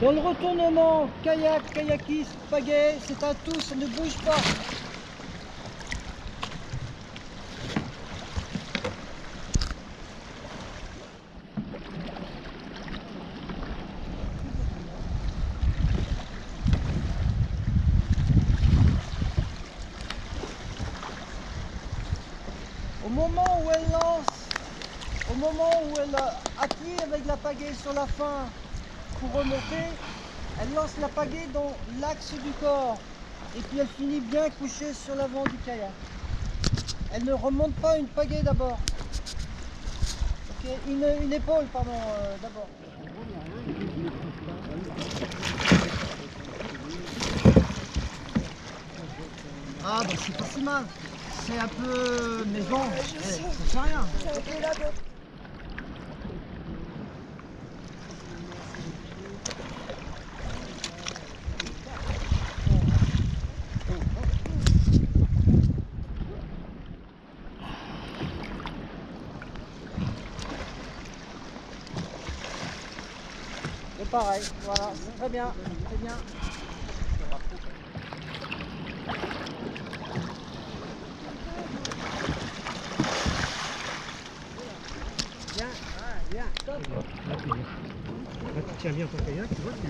Dans le retournement, kayak, kayakiste, pagaie, c'est un tout, ça ne bouge pas. Au moment où elle lance, au moment où elle appuie avec la pagaie sur la fin pour remonter, elle lance la pagaie dans l'axe du corps et puis elle finit bien couchée sur l'avant du kayak. Elle ne remonte pas une pagaie d'abord. Okay. Une épaule, pardon, d'abord. Ah bah c'est pas si mal. C'est un peu... mais bon, ça fait rien. C'est pareil, voilà, c'est très bien, très bien. Bien, bien, top. Là, tu tiens bien ton kayak, tu vois, tu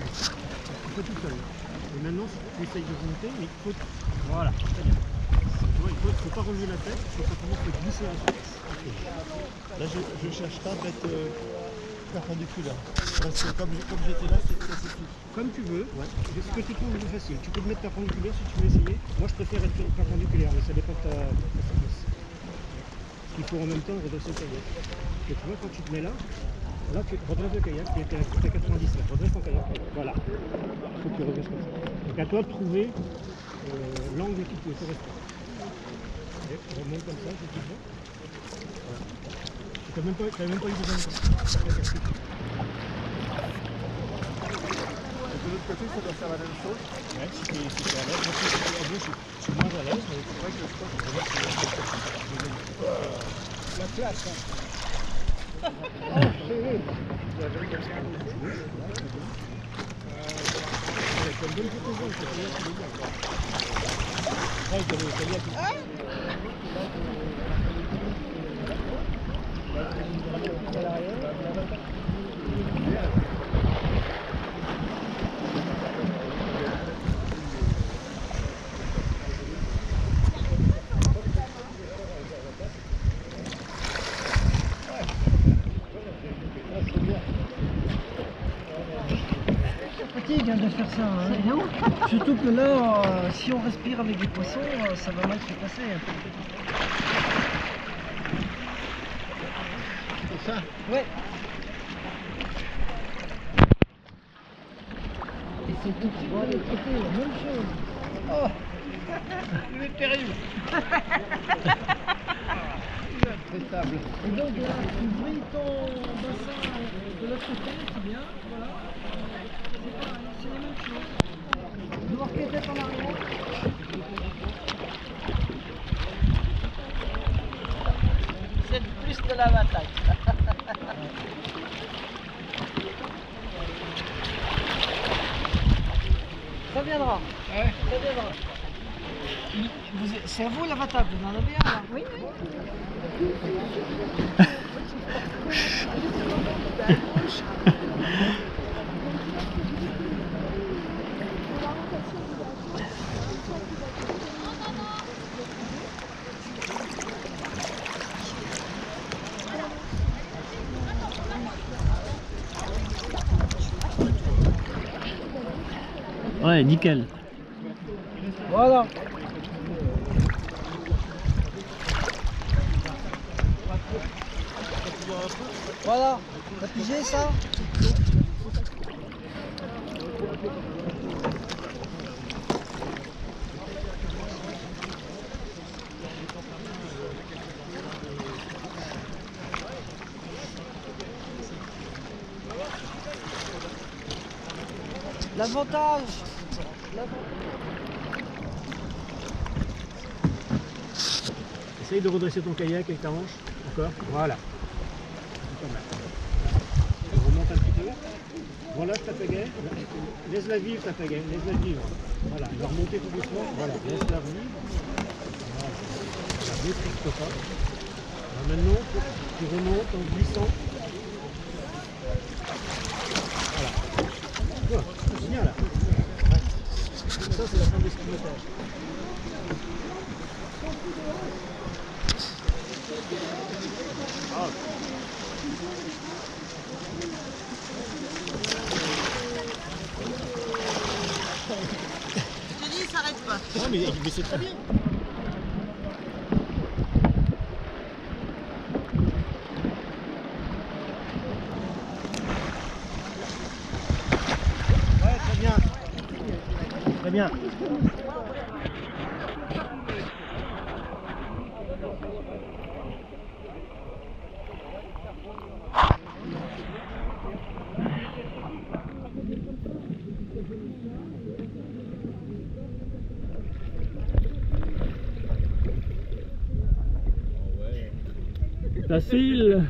fais tout seul. Et maintenant, tu essayes de monter, mais il faut... Voilà, très bien. Tu vois, il ne faut pas remuer la tête, il faut simplement te glisser la tête. Okay. Là, je ne cherche pas d'être perpendiculaire. Parce que comme j'étais là, c'est tout. Comme tu veux, ouais. Ce que tu trouves le plus facile. Tu peux te mettre perpendiculaire si tu veux essayer. Moi, je préfère être perpendiculaire, mais ça dépend de ta fitness. Il faut en même temps redresser le kayak. Et tu vois, quand tu te mets là, tu redresses le kayak, tu es à 90 mètres, redresse ton kayak. Voilà. Il faut que tu redresses comme ça. Donc à toi de trouver l'angle qui te correspond. Et tu remontes comme ça, je te dis. Voilà. Tu n'as même pas eu besoin de ça. De l'autre côté, ça doit faire la même chose. Ouais, si tu es à l'aise, moi je suis moins à l'aise, mais c'est vrai que je pense que La place. Hein. Fatigue de faire ça. Hein. Surtout que là, si on respire avec des poissons, ça va mal se passer. C'est ça? Ouais. Et c'est tout qui va de l'autre côté, la même chose. Oh. Il est terrible. Très stable. Et donc là, tu brilles ton bassin de l'autre côté, c'est bien, voilà. C'est pareil, c'est la même chose. Devoir qu'elle tête en arrière. C'est le plus de la bataille. Ça viendra. Ouais. Ça viendra. C'est à vous l'avatar, vous en avez un là? Oui, oui. Ouais, nickel. Voilà. Voilà. T'as pigé ça? L'avantage. Essaye de redresser ton kayak avec ta hanche. Encore. Voilà. Tu remontes un petit peu. Relâche ta pagaie, laisse-la vivre ta pagaie, laisse-la vivre. Voilà, elle va remonter tout doucement, voilà, laisse-la vivre. Voilà, ne triste pas. Alors maintenant, tu remontes en glissant. Voilà. Voilà, c'est bien là. Ça, c'est la fin de l'esquimotage. Ah. Je te dis, il s'arrête pas. Non, mais c'est très bien. Ouais, très bien. Très bien. Facile.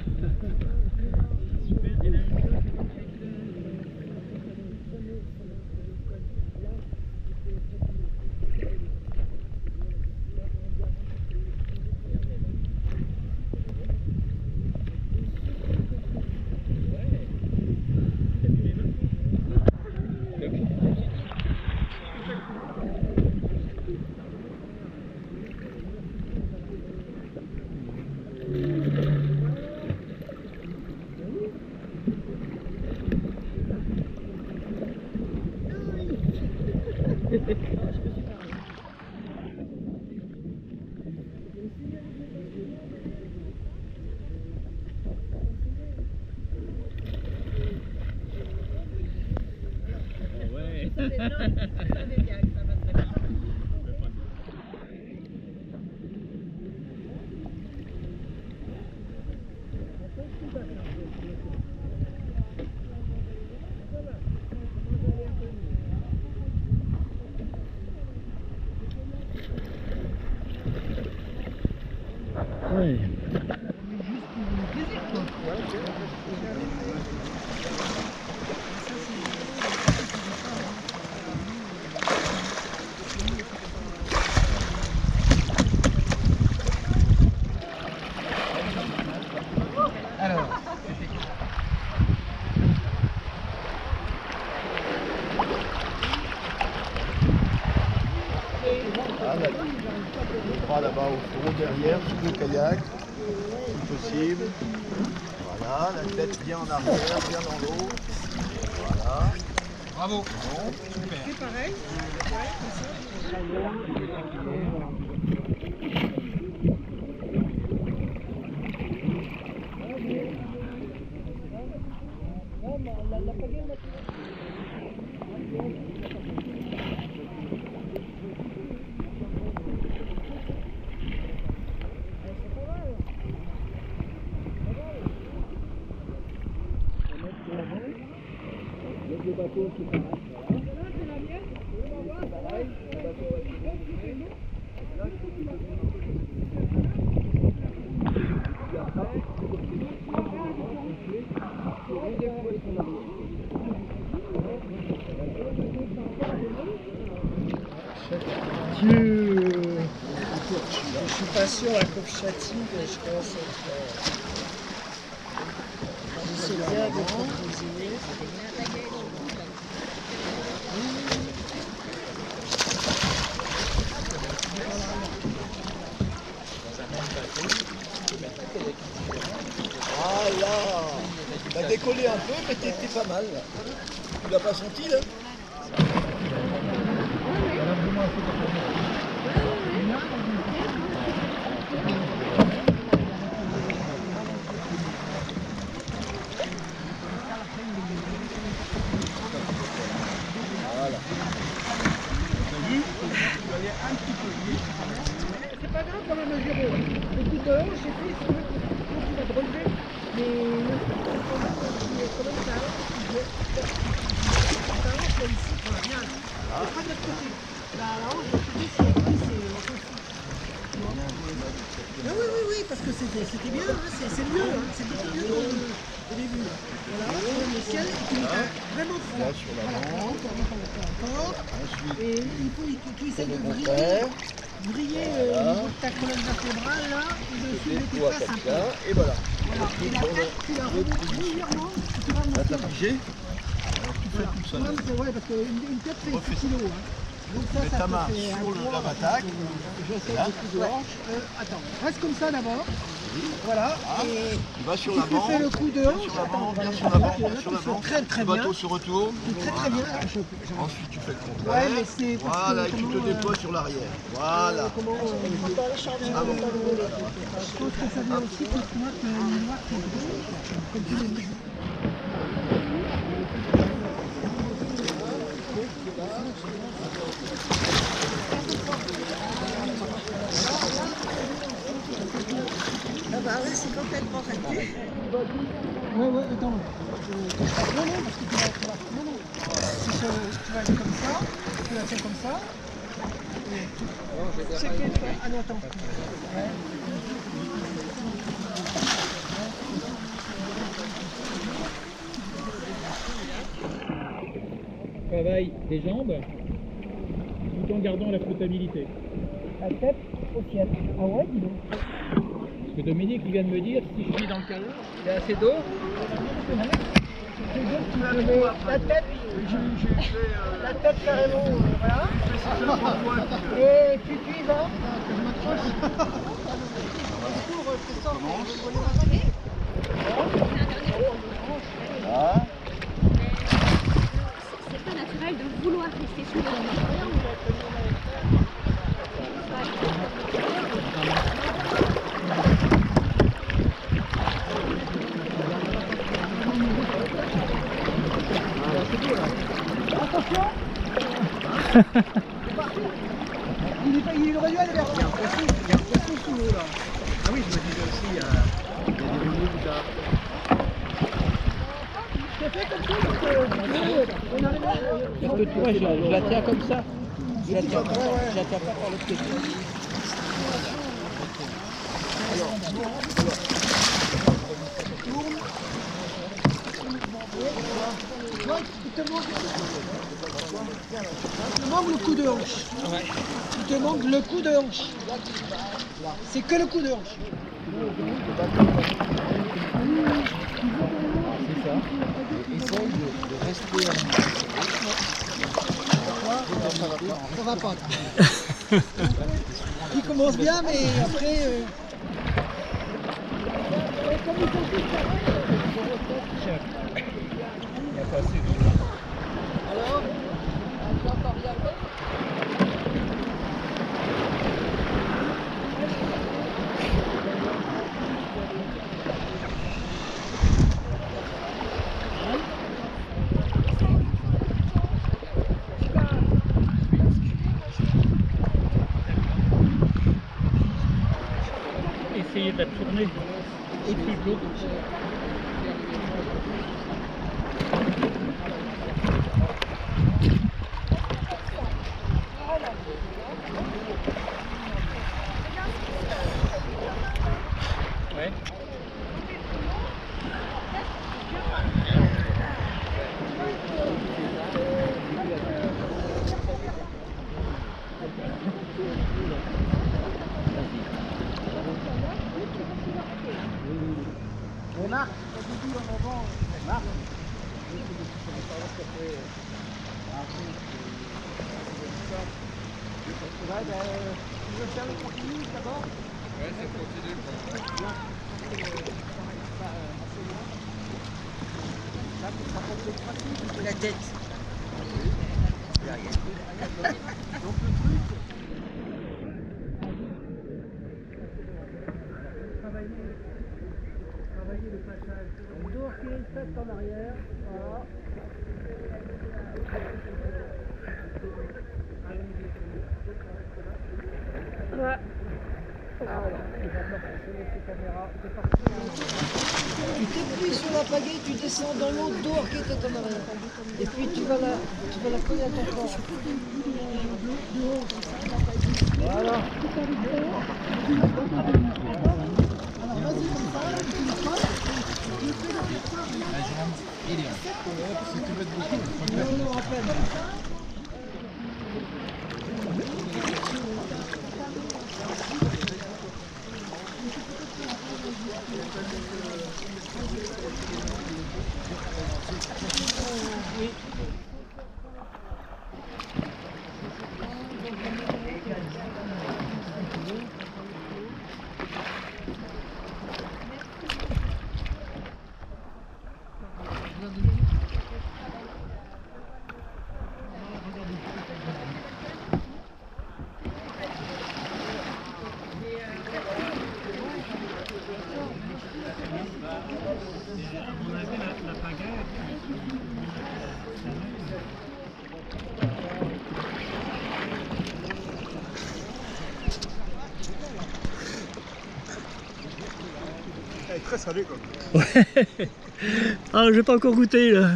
Ouais. Voilà, le bras là-bas au fond, derrière, sous le kayak, si possible. Voilà, la tête bien en arrière, bien dans l'eau. Voilà. Bravo. Bon, super. C'est pareil. Le bateau qui part. Dieu, je suis pas sûr la courbe Châtille, je commence à être... C'est bien de proposer. Ah là, t'as décollé un peu, mais t'es pas mal là. Tu l'as pas senti là? Voilà. C'est pas grave quand même le zéro. Le coup de hanche, j'ai fait, c'est vrai qu'il va te relever. Mais quand même, ça hanche, là, ici, voilà, bien. Pas de l'autre côté. La hanche, de l'autre côté, c'est oui, parce que c'était bien, hein, c'est mieux, hein, c'est beaucoup mieux. au début. Voilà, le ciel, tu mets vraiment froid. Là, sur Voilà, l'avant. encore. Ensuite, Et il faut que tu essaies de le briller, contraire. briller Voilà. au niveau de ta colonne vertébrale, là, et dessus de tes Déploie fesses un comme peu. ça, et voilà. Voilà. Et la tête, tu la remontes légèrement, tu vas Là, monter. t'as pigé. Alors, tu fais tout ça. Ouais, mais c'est vrai, parce qu'une tête fait 6 kilos. Hein. Donc Mets ta main te fait un sur le poids. lave-attaque. J'essaie Là. de coup de hanche. Attends, reste comme ça d'abord. Voilà. Et Tu vas sur si tu l'avant. fais le coup de Bien hanche, sur l'avant, attends, bien voilà, sur l'avant, là, bien tu sur fais l'avant. très très Le bien. bateau se retourne. Très très bien. Ensuite, tu fais le Ouais, contraire. mais c'est parce Voilà, que et tu te comment, déploies sur l'arrière. Voilà. comment Ah bon. je pense que ça vient aussi que tu vois que les noirs sont gros, comme tu les dis. Ah bah ouais, c'est complètement raté. Ouais, attends. Non, parce que tu vas. Non, non. Si tu vas aller comme ça, tu la tiens comme ça. C'est que toi. Ah non, attends. Ouais. Travaille tes jambes tout en gardant la flottabilité. La tête au ciel. Ah ouais, dis donc. Parce que Dominique il vient de me dire si je suis dans le canot, il y a assez d'eau. Tu vas lever la tête. La tête carrément, voilà. Et puis tu y vas. Là. C'est pas naturel de vouloir rester sous l'eau. Il aurait dû aller vers là. Il y a un poisson sous l'eau là. Ah oui, je me disais aussi, il y a des rouleaux bizarres. C'est fait comme ça parce que on arrive Moi je la tiens comme ça. Je la tiens pas par l'autre côté. il te manque le coup de hanche. Il te manque le coup de hanche. C'est que le coup de hanche. Essaye de rester Ça va pas. Il commence bien, mais après. Alors, tu as encore bien fait? Essayez de la tourner au-dessus de l'eau. Ouais. Marc, tu dis en avant. Marc. Ouais, ben, tu veux faire le continu d'abord? Ouais, c'est le continu. Là, tu seras peut-être pratique. La tête. Donc le truc, travailler le passage. Donc dos qui est fait en arrière. Voilà. Tu t'appuies sur la pagaie, tu descends dans l'eau, dos qui est en arrière. Et puis tu vas la coller à ton corps. Voilà. Alors vas-y comme ça, tu le passes, tu le fais dans tes poings. Elle est très salée quoi. Ouais. Ah, j'ai pas encore goûté là.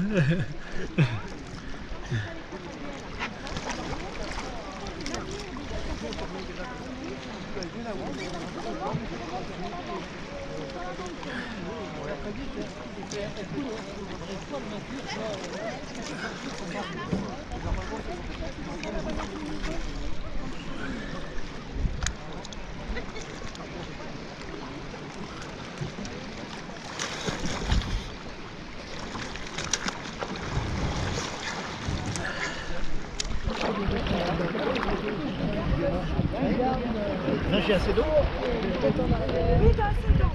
Là, j'ai assez d'eau. Oui, t'as assez d'eau.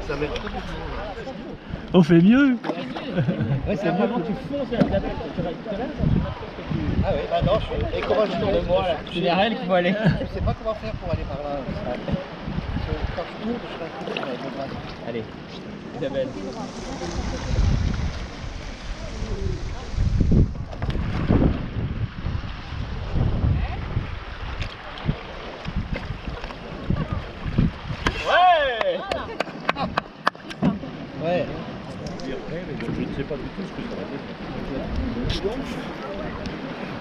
Ça met. On fait mieux. Ouais, c'est vraiment tu fonces à la tête. Ah oui, bah non, je suis écouragé de moi là. C'est les règles qu'il faut aller. Je sais pas comment faire pour aller par là. Quand je tourne, je serai un coup avec mon bras. Allez, Isabelle. Ouais. Ouais. Je ne sais pas du tout ce que ça va dire.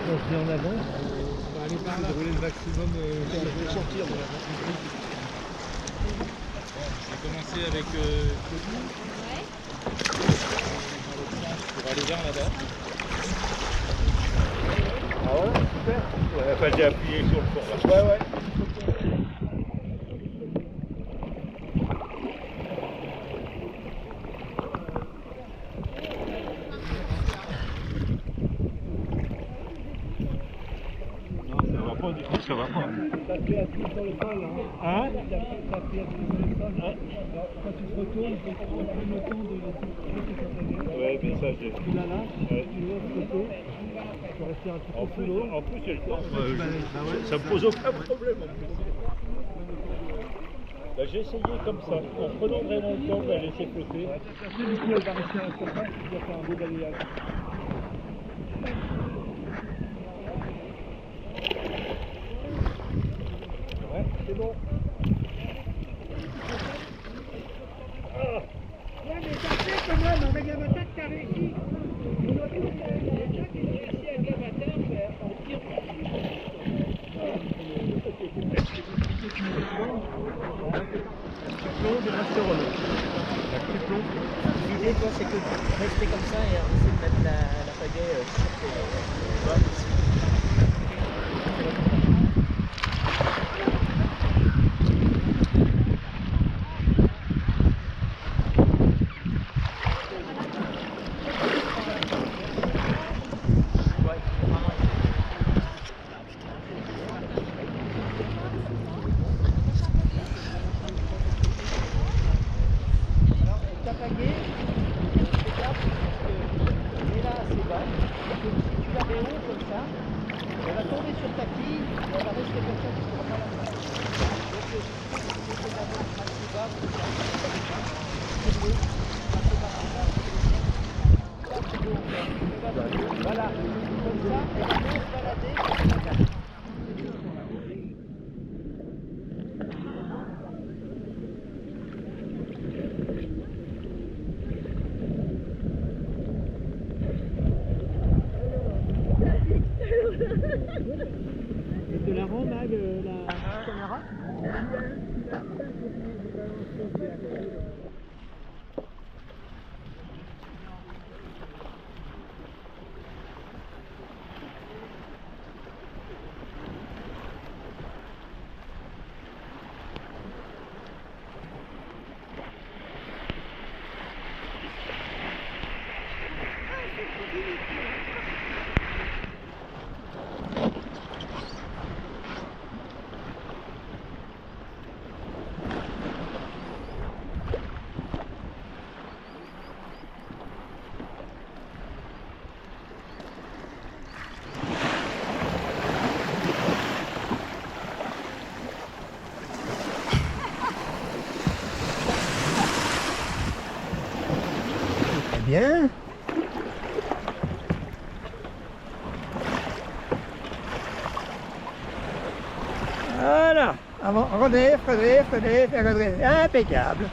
On se met en avant. On va aller par là. Rouler le maximum pour sortir de la Je vais commencer avec Claudine. Pour aller vers là-bas. Ah ouais, super. Ouais, enfin, j'ai appuyé sur le fond là. Ouais, ouais. Ça va pas. T'as fait appui sur le sol, Hein? T'as fait appui sur le sol. Quand tu te retournes, il faut que tu prennes le temps de laisser. Ouais, mais ça, j'ai. Tu la lâches, Ouais. tu laisses côté, tu peux rester un petit En peu plus, sous l'eau. j'ai le temps. Bah ouais. Ça me pose aucun problème en plus. Bah, j'ai essayé comme ça, en prenant vraiment le temps de la laisser flotter. Du coup, elle va rester à la surface, tu dois faire un beau balayage. Ouais, c'est bon. Ouais, mais t'as fait quand même avec l'avatar que t'as réussi. On a tous les gens qui ont réussi avec l'avatar, on tire. L'idée, toi, c'est que de rester comme ça et essayer de mettre la pagaie sur tes... Ta pagaie, c'est là, parce que elle est là assez bas. Tu la flag la caméra. Bien. Voilà. Relève, impeccable.